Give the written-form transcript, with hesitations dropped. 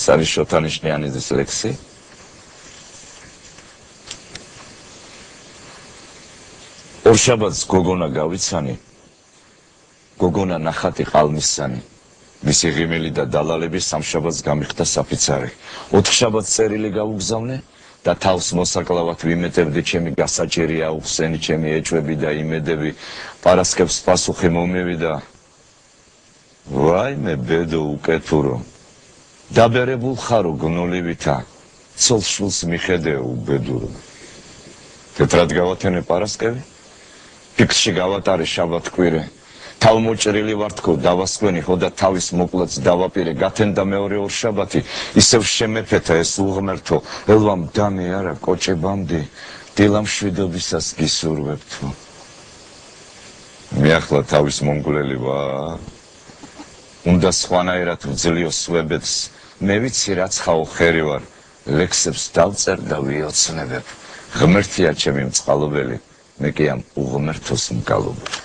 სარი შოთანიშნიანიძის ლექსი. ორშაბათს გოგონა გავიცანი, გოგონა ნახატი ყალმისცანი. მისი ღიმილი და დალალები სამშაბათს გამიხდა საფიცარი. ოთხშაბათს წერილი გაუგზავნე და თავს მოსაკლავად ვიმეტებდი ჩემი გასაჭირი აუხსენი ჩემი ეჭვები და იმედები პარასკევს პასუხი მომივიდა. ვაიმე ბედო უკეთურო დაბერებულ ხარო გნოლივითა ცოლშვილს მიხედე უბედურო. თეთრად გავათენე პარასკევი ფიქსში გავატარე შაბათ-კვირე თავმოჭრილი ვარ თქო დავასკვენი ხო და თავის მოკლაც დავაპირე გათენდა მეორე ორშაბათი ისევ შემეფეთა ეს უღმერთო ელვამ დამი არა კოჭებამდე დილამშვიდობისას გისურვებთო. მე ახლა თავის მომგვლელი ვარ უნდა სხვანაირად ვძლიო სვებეთს მე ვიცი რაც ხაო ხერი ვარ ლექსებს დავწერ და ვიოცნებებ ღმერთია ჩემი მწყალობელი მე კი ამ უღმერთოს მკალობ.